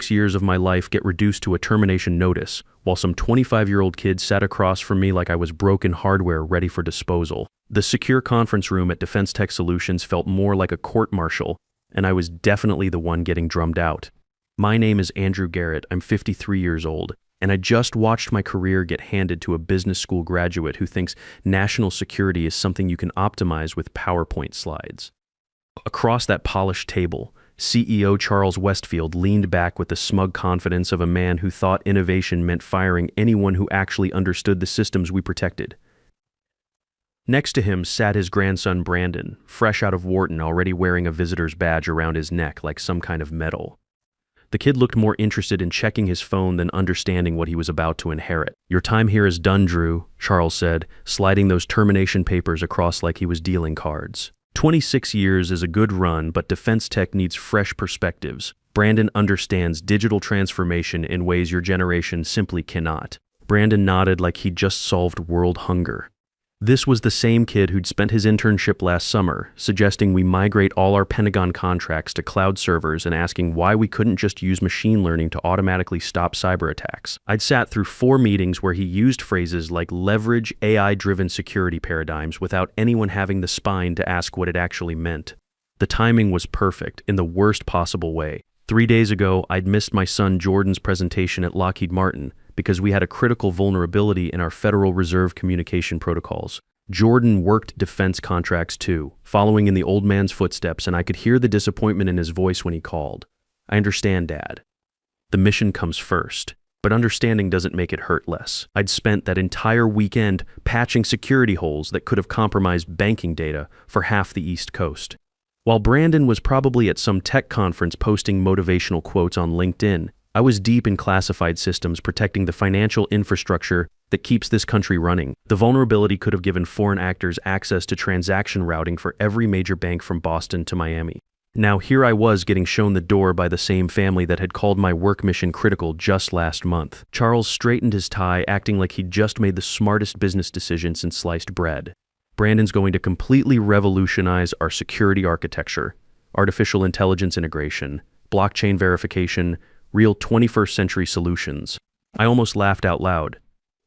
26 years of my life get reduced to a termination notice, while some 25-year-old kid sat across from me like I was broken hardware ready for disposal. The secure conference room at Defense Tech Solutions felt more like a court-martial, and I was definitely the one getting drummed out. My name is Andrew Garrett. I'm 53 years old, and I just watched my career get handed to a business school graduate who thinks national security is something you can optimize with PowerPoint slides. Across that polished table, CEO Charles Westfield leaned back with the smug confidence of a man who thought innovation meant firing anyone who actually understood the systems we protected. Next to him sat his grandson Brandon, fresh out of Wharton, already wearing a visitor's badge around his neck like some kind of medal. The kid looked more interested in checking his phone than understanding what he was about to inherit. "Your time here is done, Drew," Charles said, sliding those termination papers across like he was dealing cards. 26 years is a good run, but defense tech needs fresh perspectives. Brandon understands digital transformation in ways your generation simply cannot. Brandon nodded like he'd just solved world hunger. This was the same kid who'd spent his internship last summer, suggesting we migrate all our Pentagon contracts to cloud servers and asking why we couldn't just use machine learning to automatically stop cyber attacks. I'd sat through 4 meetings where he used phrases like leverage AI-driven security paradigms without anyone having the spine to ask what it actually meant. The timing was perfect, in the worst possible way. 3 days ago, I'd missed my son Jordan's presentation at Lockheed Martin because we had a critical vulnerability in our Federal Reserve communication protocols. Jordan worked defense contracts too, following in the old man's footsteps, and I could hear the disappointment in his voice when he called. "I understand, Dad. The mission comes first, but understanding doesn't make it hurt less." I'd spent that entire weekend patching security holes that could have compromised banking data for half the East Coast. While Brandon was probably at some tech conference posting motivational quotes on LinkedIn, I was deep in classified systems protecting the financial infrastructure that keeps this country running. The vulnerability could have given foreign actors access to transaction routing for every major bank from Boston to Miami. Now here I was getting shown the door by the same family that had called my work mission critical just last month. Charles straightened his tie, acting like he'd just made the smartest business decision since sliced bread. "Brandon's going to completely revolutionize our security architecture, artificial intelligence integration, blockchain verification, real 21st century solutions." I almost laughed out loud.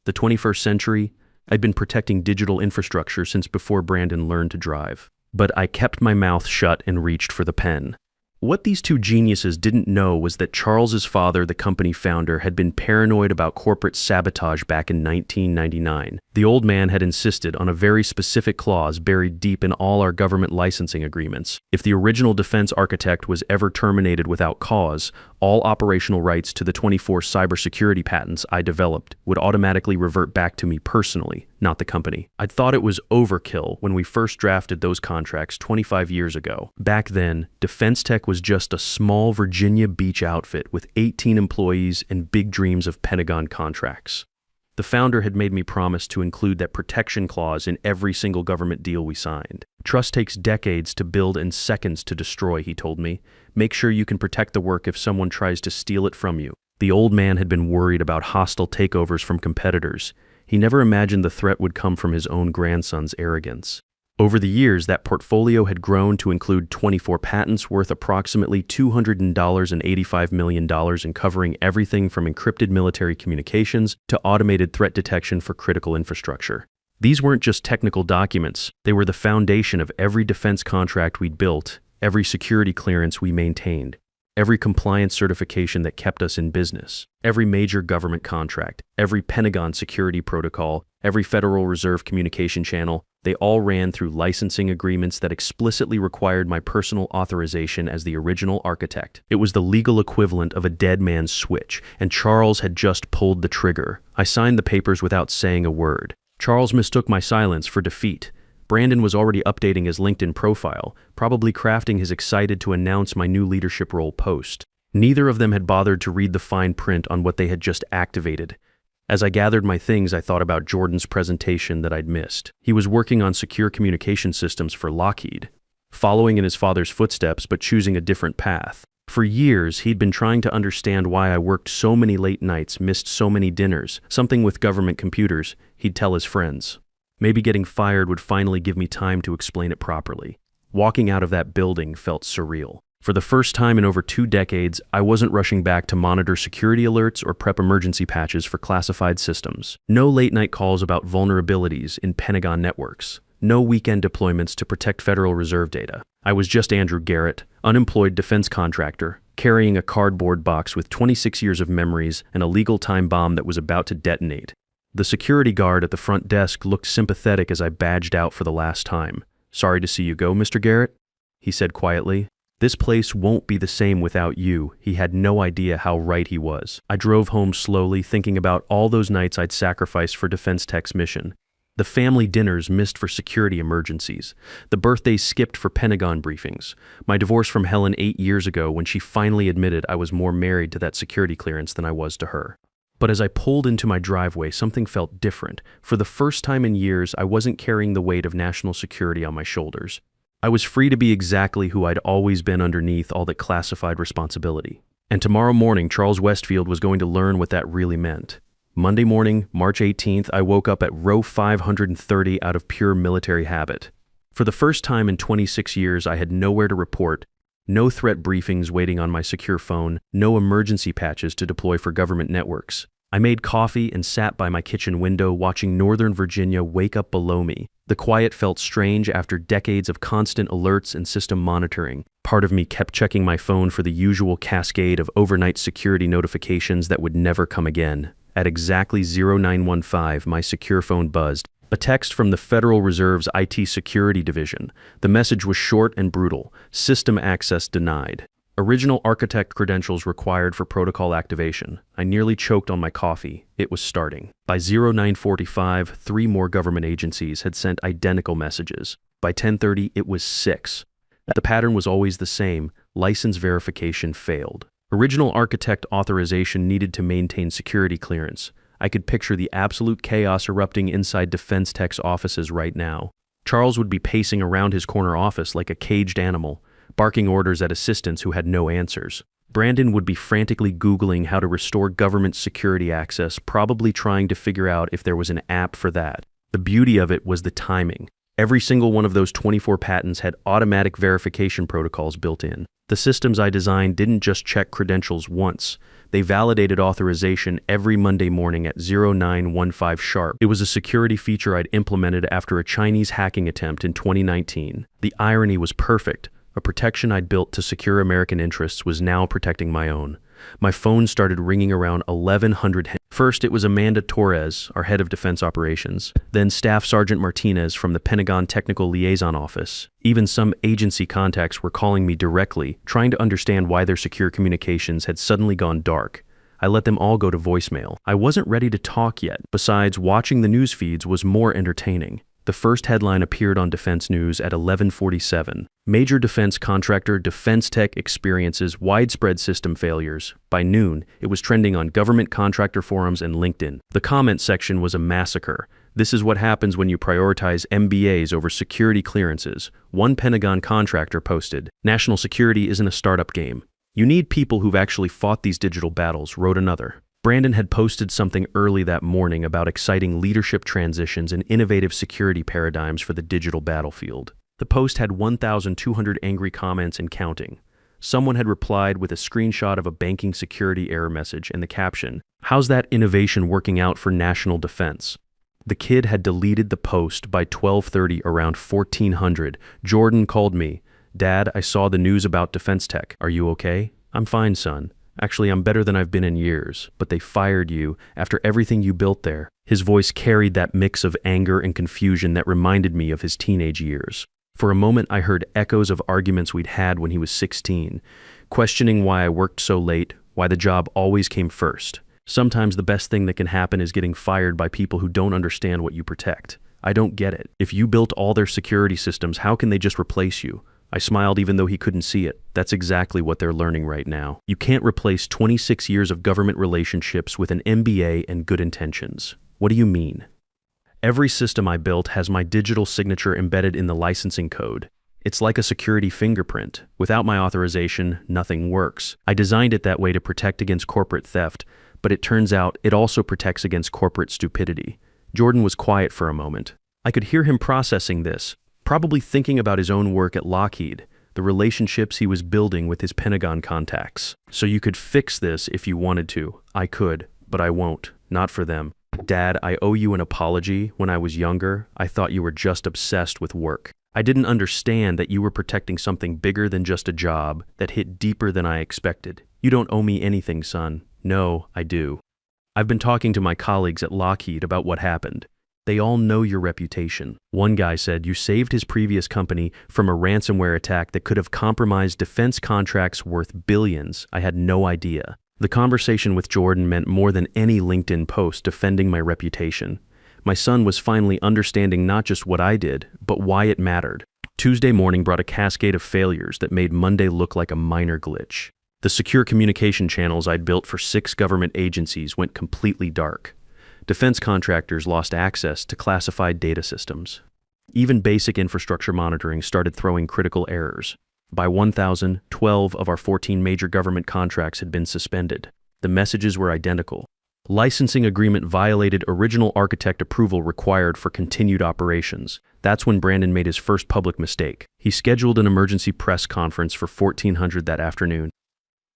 The 21st century? I'd been protecting digital infrastructure since before Brandon learned to drive. But I kept my mouth shut and reached for the pen. What these two geniuses didn't know was that Charles's father, the company founder, had been paranoid about corporate sabotage back in 1999. The old man had insisted on a very specific clause buried deep in all our government licensing agreements. If the original defense architect was ever terminated without cause, all operational rights to the 24 cybersecurity patents I developed would automatically revert back to me personally, not the company. I'd thought it was overkill when we first drafted those contracts 25 years ago. Back then, Defense Tech was just a small Virginia Beach outfit with 18 employees and big dreams of Pentagon contracts. The founder had made me promise to include that protection clause in every single government deal we signed. "Trust takes decades to build and seconds to destroy," he told me. "Make sure you can protect the work if someone tries to steal it from you." The old man had been worried about hostile takeovers from competitors. He never imagined the threat would come from his own grandson's arrogance. Over the years, that portfolio had grown to include 24 patents worth approximately $285 million and covering everything from encrypted military communications to automated threat detection for critical infrastructure. These weren't just technical documents, they were the foundation of every defense contract we'd built, every security clearance we maintained, every compliance certification that kept us in business, every major government contract, every Pentagon security protocol, every Federal Reserve communication channel. They all ran through licensing agreements that explicitly required my personal authorization as the original architect. It was the legal equivalent of a dead man's switch, and Charles had just pulled the trigger. I signed the papers without saying a word. Charles mistook my silence for defeat. Brandon was already updating his LinkedIn profile, probably crafting his excited to announce my new leadership role post. Neither of them had bothered to read the fine print on what they had just activated. As I gathered my things, I thought about Jordan's presentation that I'd missed. He was working on secure communication systems for Lockheed, following in his father's footsteps but choosing a different path. For years, he'd been trying to understand why I worked so many late nights, missed so many dinners, something with government computers, he'd tell his friends. Maybe getting fired would finally give me time to explain it properly. Walking out of that building felt surreal. For the first time in over 2 decades, I wasn't rushing back to monitor security alerts or prep emergency patches for classified systems. No late-night calls about vulnerabilities in Pentagon networks. No weekend deployments to protect Federal Reserve data. I was just Andrew Garrett, unemployed defense contractor, carrying a cardboard box with 26 years of memories and a legal time bomb that was about to detonate. The security guard at the front desk looked sympathetic as I badged out for the last time. "Sorry to see you go, Mr. Garrett," he said quietly. "This place won't be the same without you." He had no idea how right he was. I drove home slowly, thinking about all those nights I'd sacrificed for Defense Tech's mission. The family dinners missed for security emergencies. The birthdays skipped for Pentagon briefings. My divorce from Helen 8 years ago when she finally admitted I was more married to that security clearance than I was to her. But as I pulled into my driveway, something felt different. For the first time in years, I wasn't carrying the weight of national security on my shoulders. I was free to be exactly who I'd always been underneath all that classified responsibility. And tomorrow morning, Charles Westfield was going to learn what that really meant. Monday morning, March 18th, I woke up at row 530 out of pure military habit. For the first time in 26 years, I had nowhere to report, no threat briefings waiting on my secure phone, no emergency patches to deploy for government networks. I made coffee and sat by my kitchen window watching Northern Virginia wake up below me. The quiet felt strange after decades of constant alerts and system monitoring. Part of me kept checking my phone for the usual cascade of overnight security notifications that would never come again. At exactly 0915, my secure phone buzzed. A text from the Federal Reserve's IT Security Division. The message was short and brutal. System access denied. Original architect credentials required for protocol activation. I nearly choked on my coffee. It was starting. By 0945, 3 more government agencies had sent identical messages. By 10:30, it was 6. The pattern was always the same. License verification failed. Original architect authorization needed to maintain security clearance. I could picture the absolute chaos erupting inside Defense Tech's offices right now. Charles would be pacing around his corner office like a caged animal, barking orders at assistants who had no answers. Brandon would be frantically Googling how to restore government security access, probably trying to figure out if there was an app for that. The beauty of it was the timing. Every single one of those 24 patents had automatic verification protocols built in. The systems I designed didn't just check credentials once. They validated authorization every Monday morning at 0915 sharp. It was a security feature I'd implemented after a Chinese hacking attempt in 2019. The irony was perfect. A protection I'd built to secure American interests was now protecting my own. My phone started ringing around 1100. First, it was Amanda Torres, our head of defense operations. Then Staff Sergeant Martinez from the Pentagon Technical Liaison Office. Even some agency contacts were calling me directly, trying to understand why their secure communications had suddenly gone dark. I let them all go to voicemail. I wasn't ready to talk yet. Besides, watching the news feeds was more entertaining. The first headline appeared on Defense News at 11:47. Major defense contractor Defense Tech experiences widespread system failures. By noon, it was trending on government contractor forums and LinkedIn. The comment section was a massacre. "This is what happens when you prioritize MBAs over security clearances." One Pentagon contractor posted, "National security isn't a startup game. You need people who've actually fought these digital battles," wrote another. Brandon had posted something early that morning about exciting leadership transitions and innovative security paradigms for the digital battlefield. The post had 1,200 angry comments and counting. Someone had replied with a screenshot of a banking security error message and the caption, "How's that innovation working out for national defense?" The kid had deleted the post by 12:30, around 1400. Jordan called me. "Dad, I saw the news about Defense Tech. Are you okay?" "I'm fine, son. Actually, I'm better than I've been in years, but they fired you after everything you built there." His voice carried that mix of anger and confusion that reminded me of his teenage years. For a moment, I heard echoes of arguments we'd had when he was 16, questioning why I worked so late, why the job always came first. Sometimes the best thing that can happen is getting fired by people who don't understand what you protect. I don't get it. If you built all their security systems, how can they just replace you? I smiled even though he couldn't see it. That's exactly what they're learning right now. You can't replace 26 years of government relationships with an MBA and good intentions. What do you mean? Every system I built has my digital signature embedded in the licensing code. It's like a security fingerprint. Without my authorization, nothing works. I designed it that way to protect against corporate theft, but it turns out it also protects against corporate stupidity. Jordan was quiet for a moment. I could hear him processing this, probably thinking about his own work at Lockheed. the relationships he was building with his Pentagon contacts. So you could fix this if you wanted to. I could, but I won't. Not for them. Dad, I owe you an apology. When I was younger, I thought you were just obsessed with work. I didn't understand that you were protecting something bigger than just a job that hit deeper than I expected. You don't owe me anything, son. No, I do. I've been talking to my colleagues at Lockheed about what happened. They all know your reputation. One guy said you saved his previous company from a ransomware attack that could have compromised defense contracts worth billions. I had no idea. The conversation with Jordan meant more than any LinkedIn post defending my reputation. My son was finally understanding not just what I did, but why it mattered. Tuesday morning brought a cascade of failures that made Monday look like a minor glitch. The secure communication channels I'd built for 6 government agencies went completely dark. Defense contractors lost access to classified data systems. Even basic infrastructure monitoring started throwing critical errors. By 1,000, 12 of our 14 major government contracts had been suspended. The messages were identical. Licensing agreement violated original architect approval required for continued operations. That's when Brandon made his first public mistake. He scheduled an emergency press conference for 1400 that afternoon.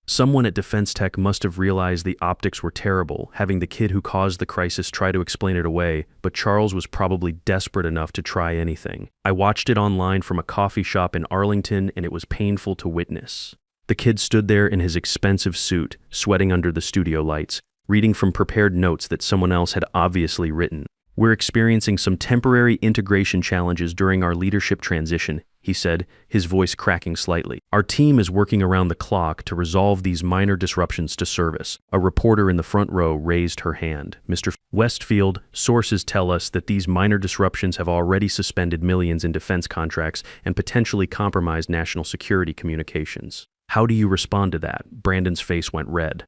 Someone at Defense Tech must have realized the optics were terrible, having the kid who caused the crisis try to explain it away, but Charles was probably desperate enough to try anything. I watched it online from a coffee shop in Arlington, and it was painful to witness. The kid stood there in his expensive suit, sweating under the studio lights, reading from prepared notes that someone else had obviously written. We're experiencing some temporary integration challenges during our leadership transition, he said, his voice cracking slightly. Our team is working around the clock to resolve these minor disruptions to service. A reporter in the front row raised her hand. Mr. Westfield, sources tell us that these minor disruptions have already suspended millions in defense contracts and potentially compromised national security communications. How do you respond to that? Brandon's face went red.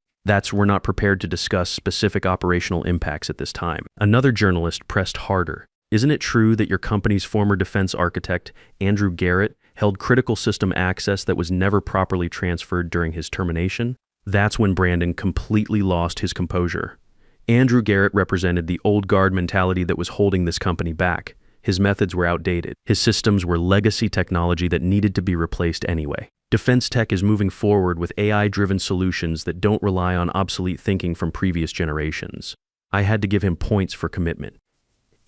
We're not prepared to discuss specific operational impacts at this time. Another journalist pressed harder. Isn't it true that your company's former defense architect, Andrew Garrett, held critical system access that was never properly transferred during his termination? That's when Brandon completely lost his composure. Andrew Garrett represented the old guard mentality that was holding this company back. His methods were outdated. His systems were legacy technology that needed to be replaced anyway. Defense Tech is moving forward with AI-driven solutions that don't rely on obsolete thinking from previous generations. I had to give him points for commitment.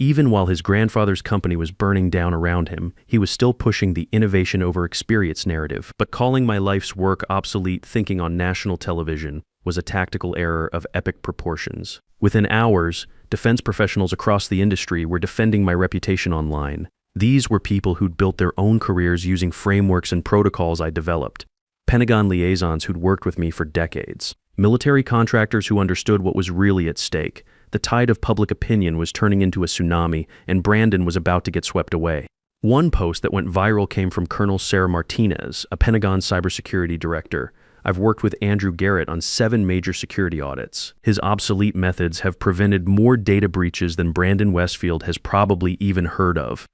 Even while his grandfather's company was burning down around him, he was still pushing the innovation over experience narrative. But calling my life's work obsolete thinking on national television was a tactical error of epic proportions. Within hours, defense professionals across the industry were defending my reputation online. These were people who'd built their own careers using frameworks and protocols I developed. Pentagon liaisons who'd worked with me for decades. Military contractors who understood what was really at stake. The tide of public opinion was turning into a tsunami, and Brandon was about to get swept away. One post that went viral came from Colonel Sarah Martinez, a Pentagon cybersecurity director. I've worked with Andrew Garrett on 7 major security audits. His obsolete methods have prevented more data breaches than Brandon Westfield has probably even heard of.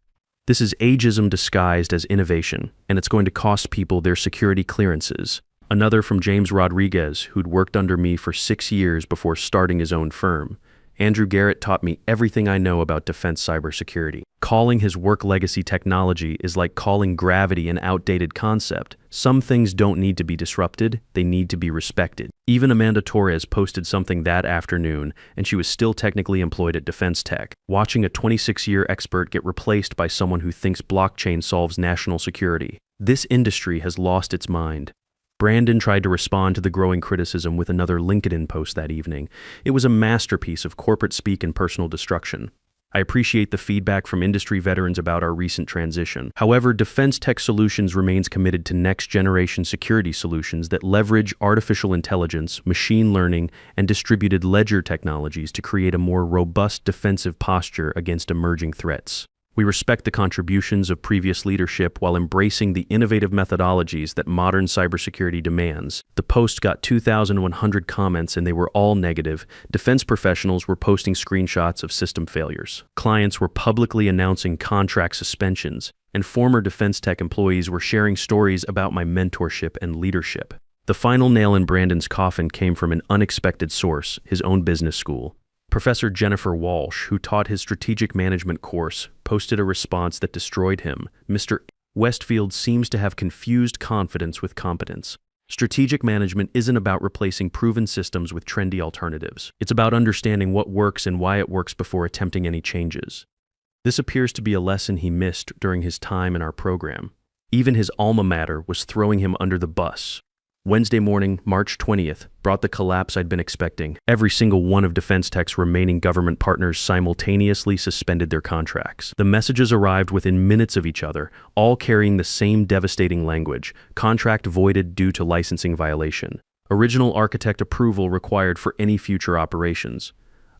This is ageism disguised as innovation, and it's going to cost people their security clearances. Another from James Rodriguez, who'd worked under me for 6 years before starting his own firm. Andrew Garrett taught me everything I know about defense cybersecurity. Calling his work legacy technology is like calling gravity an outdated concept. Some things don't need to be disrupted, they need to be respected. Even Amanda Torres posted something that afternoon, and she was still technically employed at Defense Tech, watching a 26-year expert get replaced by someone who thinks blockchain solves national security. This industry has lost its mind. Brandon tried to respond to the growing criticism with another LinkedIn post that evening. It was a masterpiece of corporate speak and personal destruction. I appreciate the feedback from industry veterans about our recent transition. However, Defense Tech Solutions remains committed to next-generation security solutions that leverage artificial intelligence, machine learning, and distributed ledger technologies to create a more robust defensive posture against emerging threats. We respect the contributions of previous leadership while embracing the innovative methodologies that modern cybersecurity demands. The post got 2,100 comments and they were all negative. Defense professionals were posting screenshots of system failures. Clients were publicly announcing contract suspensions, and former Defense Tech employees were sharing stories about my mentorship and leadership. The final nail in Brandon's coffin came from an unexpected source, his own business school. Professor Jennifer Walsh, who taught his strategic management course, posted a response that destroyed him. Mr. Westfield seems to have confused confidence with competence. Strategic management isn't about replacing proven systems with trendy alternatives. It's about understanding what works and why it works before attempting any changes. This appears to be a lesson he missed during his time in our program. Even his alma mater was throwing him under the bus. Wednesday morning, March 20th, brought the collapse I'd been expecting. Every single one of Defense Tech's remaining government partners simultaneously suspended their contracts. The messages arrived within minutes of each other, all carrying the same devastating language: contract voided due to licensing violation. Original architect approval required for any future operations.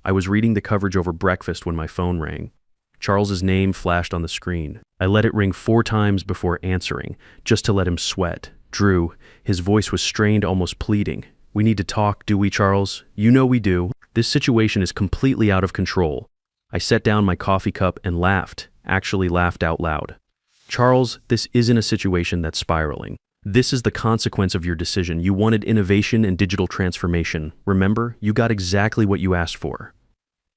I was reading the coverage over breakfast when my phone rang. Charles's name flashed on the screen. I let it ring 4 times before answering, just to let him sweat. Drew, his voice was strained, almost pleading. "We need to talk, do we, Charles? You know we do. This situation is completely out of control." I set down my coffee cup and laughed, actually laughed out loud. "Charles, this isn't a situation that's spiraling. This is the consequence of your decision. You wanted innovation and digital transformation. Remember, you got exactly what you asked for.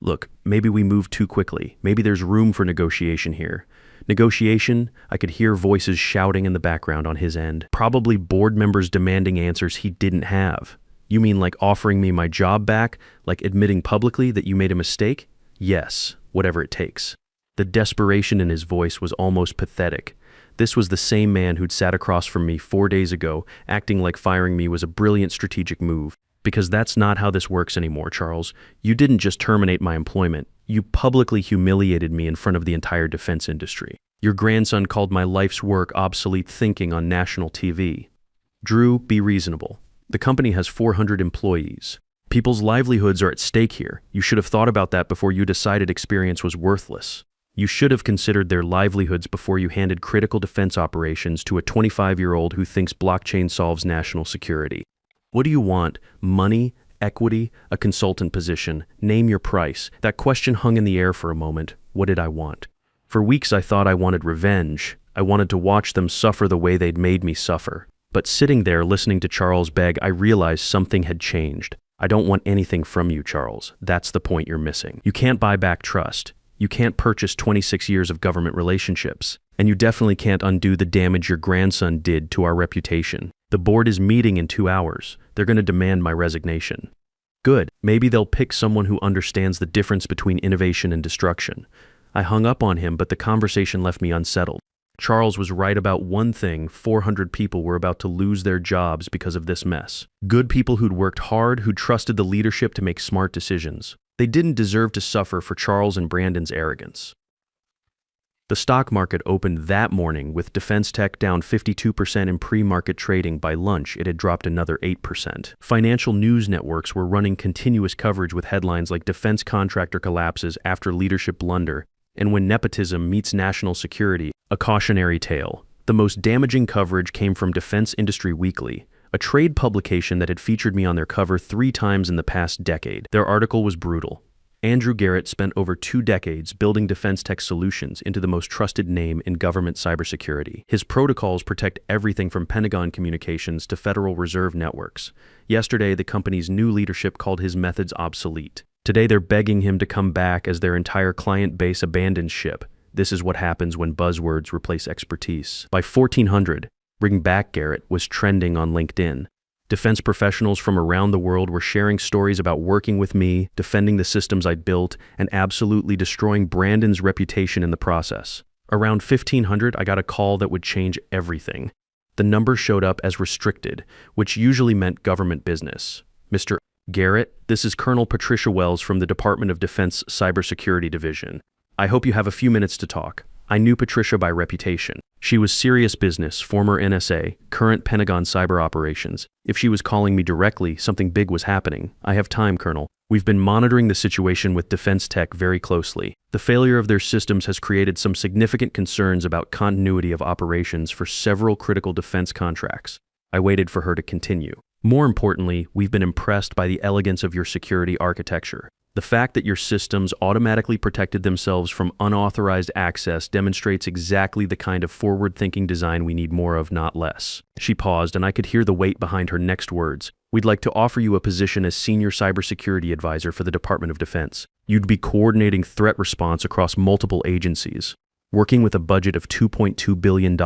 Look, maybe we moved too quickly. Maybe there's room for negotiation here." Negotiation? I could hear voices shouting in the background on his end. Probably board members demanding answers he didn't have. "You mean like offering me my job back? Like admitting publicly that you made a mistake?" "Yes, whatever it takes." The desperation in his voice was almost pathetic. This was the same man who'd sat across from me 4 days ago, acting like firing me was a brilliant strategic move. Because that's not how this works anymore, Charles. You didn't just terminate my employment. You publicly humiliated me in front of the entire defense industry. Your grandson called my life's work obsolete thinking on national TV. Drew, be reasonable. The company has 400 employees. People's livelihoods are at stake here. You should have thought about that before you decided experience was worthless. You should have considered their livelihoods before you handed critical defense operations to a 25-year-old who thinks blockchain solves national security. What do you want? Money? Equity? A consultant position? Name your price. That question hung in the air for a moment. What did I want? For weeks I thought I wanted revenge. I wanted to watch them suffer the way they'd made me suffer. But sitting there listening to Charles beg, I realized something had changed. I don't want anything from you, Charles. That's the point you're missing. You can't buy back trust. You can't purchase 26 years of government relationships. And you definitely can't undo the damage your grandson did to our reputation. The board is meeting in 2 hours. They're going to demand my resignation. Good. Maybe they'll pick someone who understands the difference between innovation and destruction. I hung up on him, but the conversation left me unsettled. Charles was right about one thing: 400 people were about to lose their jobs because of this mess. Good people who'd worked hard, who trusted the leadership to make smart decisions. They didn't deserve to suffer for Charles and Brandon's arrogance. The stock market opened that morning with Defense Tech down 52% in pre-market trading. By lunch, it had dropped another 8%. Financial news networks were running continuous coverage with headlines like "Defense Contractor Collapses After Leadership Blunder," and "When Nepotism Meets National Security," a cautionary tale. The most damaging coverage came from Defense Industry Weekly, a trade publication that had featured me on their cover 3 times in the past decade. Their article was brutal. Andrew Garrett spent over 2 decades building Defense Tech Solutions into the most trusted name in government cybersecurity. His protocols protect everything from Pentagon communications to Federal Reserve networks. Yesterday, the company's new leadership called his methods obsolete. Today, they're begging him to come back as their entire client base abandons ship. This is what happens when buzzwords replace expertise. By 1400, "Bring Back Garrett" was trending on LinkedIn. Defense professionals from around the world were sharing stories about working with me, defending the systems I'd built, and absolutely destroying Brandon's reputation in the process. Around 1500, I got a call that would change everything. The number showed up as restricted, which usually meant government business. "Mr. Garrett, this is Colonel Patricia Wells from the Department of Defense Cybersecurity Division. I hope you have a few minutes to talk." I knew Patricia by reputation. She was serious business, former NSA, current Pentagon cyber operations. If she was calling me directly, something big was happening. "I have time, Colonel. We've been monitoring the situation with Defense Tech very closely. The failure of their systems has created some significant concerns about continuity of operations for several critical defense contracts." I waited for her to continue. "More importantly, we've been impressed by the elegance of your security architecture. The fact that your systems automatically protected themselves from unauthorized access demonstrates exactly the kind of forward-thinking design we need more of, not less." She paused, and I could hear the weight behind her next words. "We'd like to offer you a position as Senior Cybersecurity Advisor for the Department of Defense. You'd be coordinating threat response across multiple agencies." working with a budget of $2.2 billion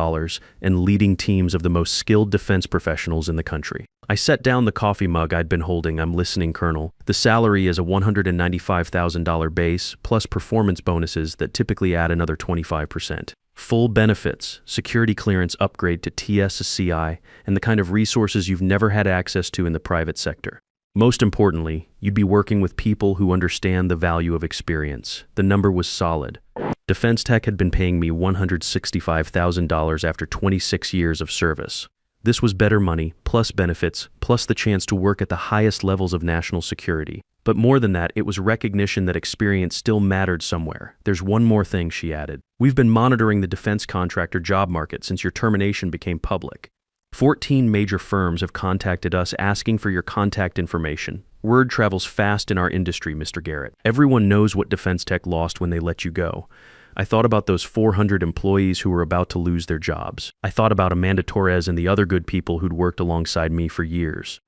and leading teams of the most skilled defense professionals in the country. I set down the coffee mug I'd been holding. I'm listening, Colonel. The salary is a $195,000 base, plus performance bonuses that typically add another 25%. Full benefits, security clearance upgrade to TSSCI, and the kind of resources you've never had access to in the private sector. Most importantly, you'd be working with people who understand the value of experience. The number was solid. Defense Tech had been paying me $165,000 after 26 years of service. This was better money, plus benefits, plus the chance to work at the highest levels of national security. But more than that, it was recognition that experience still mattered somewhere. There's one more thing, she added. We've been monitoring the defense contractor job market since your termination became public. 14 major firms have contacted us asking for your contact information. Word travels fast in our industry, Mr. Garrett. Everyone knows what Defense Tech lost when they let you go. I thought about those 400 employees who were about to lose their jobs. I thought about Amanda Torres and the other good people who'd worked alongside me for years.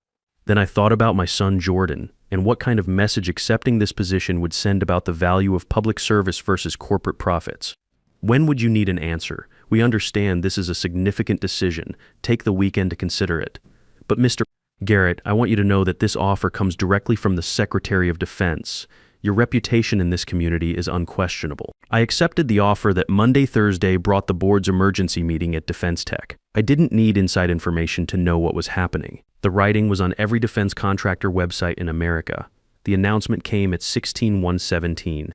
Then I thought about my son Jordan and what kind of message accepting this position would send about the value of public service versus corporate profits. When would you need an answer? We understand this is a significant decision. Take the weekend to consider it. But Mr. Garrett, I want you to know that this offer comes directly from the Secretary of Defense. Your reputation in this community is unquestionable. I accepted the offer that Thursday brought the board's emergency meeting at Defense Tech. I didn't need inside information to know what was happening. The writing was on every defense contractor website in America. The announcement came at 16/1/17.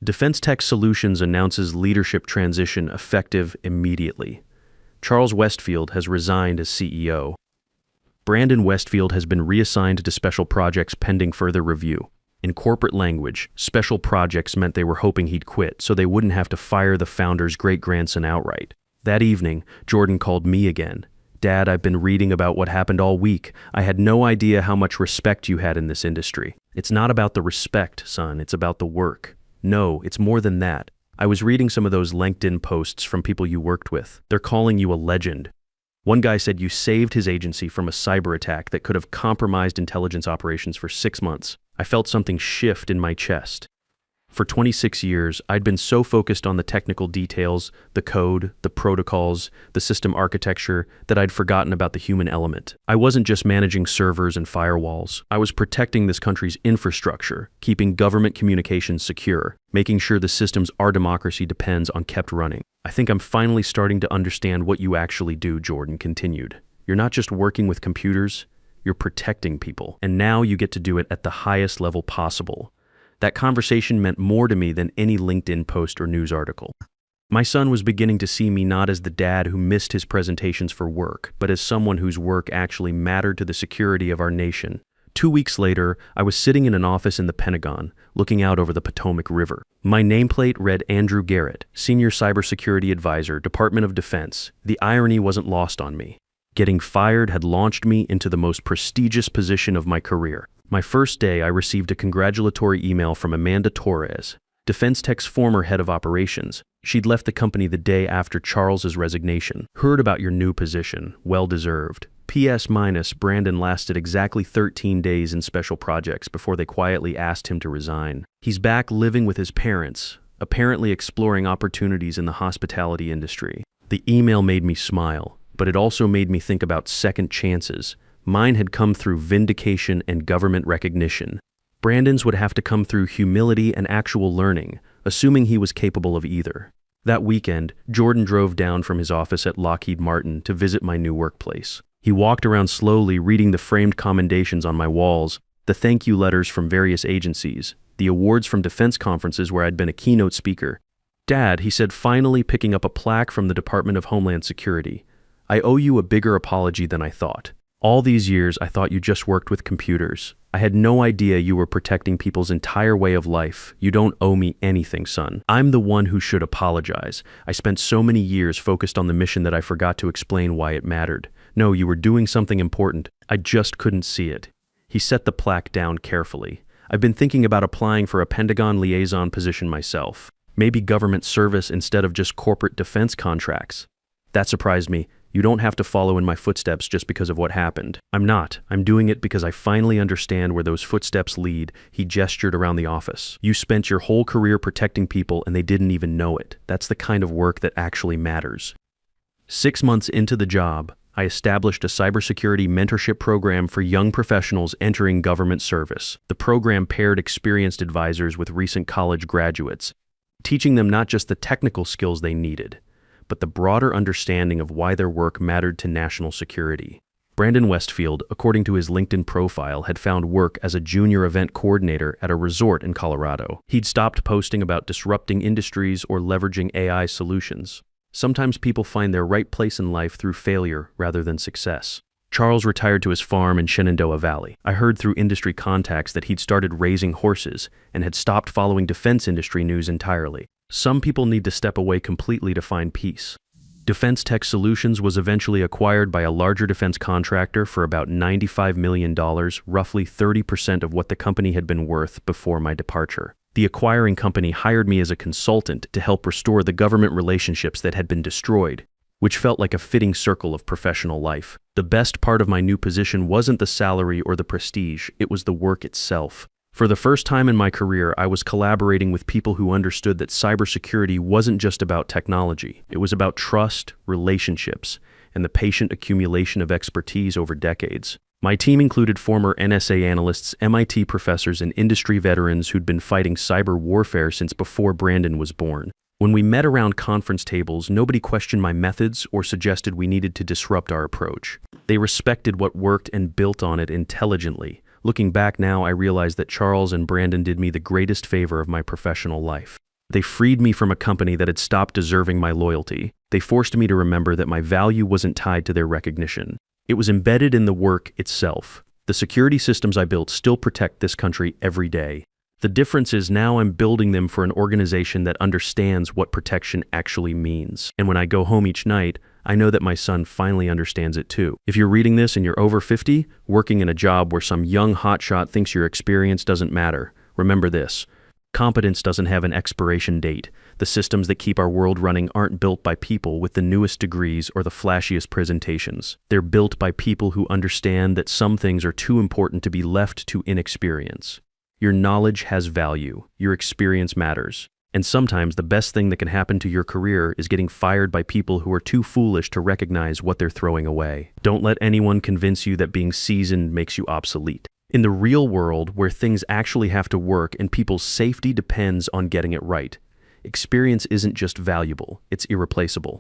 Defense Tech Solutions announces leadership transition effective immediately. Charles Westfield has resigned as CEO. Brandon Westfield has been reassigned to special projects pending further review. In corporate language, special projects meant they were hoping he'd quit so they wouldn't have to fire the founder's great-grandson outright. That evening, Jordan called me again. Dad, I've been reading about what happened all week. I had no idea how much respect you had in this industry. It's not about the respect, son, it's about the work. No, it's more than that. I was reading some of those LinkedIn posts from people you worked with. They're calling you a legend. One guy said you saved his agency from a cyber attack that could have compromised intelligence operations for 6 months. I felt something shift in my chest. For 26 years, I'd been so focused on the technical details, the code, the protocols, the system architecture, that I'd forgotten about the human element. I wasn't just managing servers and firewalls. I was protecting this country's infrastructure, keeping government communications secure, making sure the systems our democracy depends on kept running. I think I'm finally starting to understand what you actually do, Jordan continued. You're not just working with computers, you're protecting people. And now you get to do it at the highest level possible. That conversation meant more to me than any LinkedIn post or news article. My son was beginning to see me not as the dad who missed his presentations for work, but as someone whose work actually mattered to the security of our nation. 2 weeks later, I was sitting in an office in the Pentagon, looking out over the Potomac River. My nameplate read Andrew Garrett, Senior Cybersecurity Advisor, Department of Defense. The irony wasn't lost on me. Getting fired had launched me into the most prestigious position of my career. My first day, I received a congratulatory email from Amanda Torres, Defense Tech's former head of operations. She'd left the company the day after Charles's resignation. Heard about your new position. Well-deserved. P.S. Brandon lasted exactly 13 days in special projects before they quietly asked him to resign. He's back living with his parents, apparently exploring opportunities in the hospitality industry. The email made me smile, but it also made me think about second chances. Mine had come through vindication and government recognition. Brandon's would have to come through humility and actual learning, assuming he was capable of either. That weekend, Jordan drove down from his office at Lockheed Martin to visit my new workplace. He walked around slowly, reading the framed commendations on my walls, the thank you letters from various agencies, the awards from defense conferences where I'd been a keynote speaker. Dad, he said, finally picking up a plaque from the Department of Homeland Security. I owe you a bigger apology than I thought. All these years, I thought you just worked with computers. I had no idea you were protecting people's entire way of life. You don't owe me anything, son. I'm the one who should apologize. I spent so many years focused on the mission that I forgot to explain why it mattered. No, you were doing something important. I just couldn't see it. He set the plaque down carefully. I've been thinking about applying for a Pentagon liaison position myself. Maybe government service instead of just corporate defense contracts. That surprised me. You don't have to follow in my footsteps just because of what happened. I'm not. I'm doing it because I finally understand where those footsteps lead." He gestured around the office. "You spent your whole career protecting people and they didn't even know it. That's the kind of work that actually matters." 6 months into the job, I established a cybersecurity mentorship program for young professionals entering government service. The program paired experienced advisors with recent college graduates, teaching them not just the technical skills they needed, but the broader understanding of why their work mattered to national security. Brandon Westfield, according to his LinkedIn profile, had found work as a junior event coordinator at a resort in Colorado. He'd stopped posting about disrupting industries or leveraging AI solutions. Sometimes people find their right place in life through failure rather than success. Charles retired to his farm in Shenandoah Valley. I heard through industry contacts that he'd started raising horses and had stopped following defense industry news entirely. Some people need to step away completely to find peace. Defense Tech Solutions was eventually acquired by a larger defense contractor for about $95 million, roughly 30% of what the company had been worth before my departure. The acquiring company hired me as a consultant to help restore the government relationships that had been destroyed, which felt like a fitting circle of professional life. The best part of my new position wasn't the salary or the prestige, it was the work itself. For the first time in my career, I was collaborating with people who understood that cybersecurity wasn't just about technology. It was about trust, relationships, and the patient accumulation of expertise over decades. My team included former NSA analysts, MIT professors, and industry veterans who'd been fighting cyber warfare since before Brandon was born. When we met around conference tables, nobody questioned my methods or suggested we needed to disrupt our approach. They respected what worked and built on it intelligently. Looking back now, I realize that Charles and Brandon did me the greatest favor of my professional life. They freed me from a company that had stopped deserving my loyalty. They forced me to remember that my value wasn't tied to their recognition. It was embedded in the work itself. The security systems I built still protect this country every day. The difference is now I'm building them for an organization that understands what protection actually means. And when I go home each night, I know that my son finally understands it too. If you're reading this and you're over 50, working in a job where some young hotshot thinks your experience doesn't matter, remember this. Competence doesn't have an expiration date. The systems that keep our world running aren't built by people with the newest degrees or the flashiest presentations. They're built by people who understand that some things are too important to be left to inexperience. Your knowledge has value. Your experience matters. And sometimes the best thing that can happen to your career is getting fired by people who are too foolish to recognize what they're throwing away. Don't let anyone convince you that being seasoned makes you obsolete. In the real world, where things actually have to work and people's safety depends on getting it right, experience isn't just valuable, it's irreplaceable.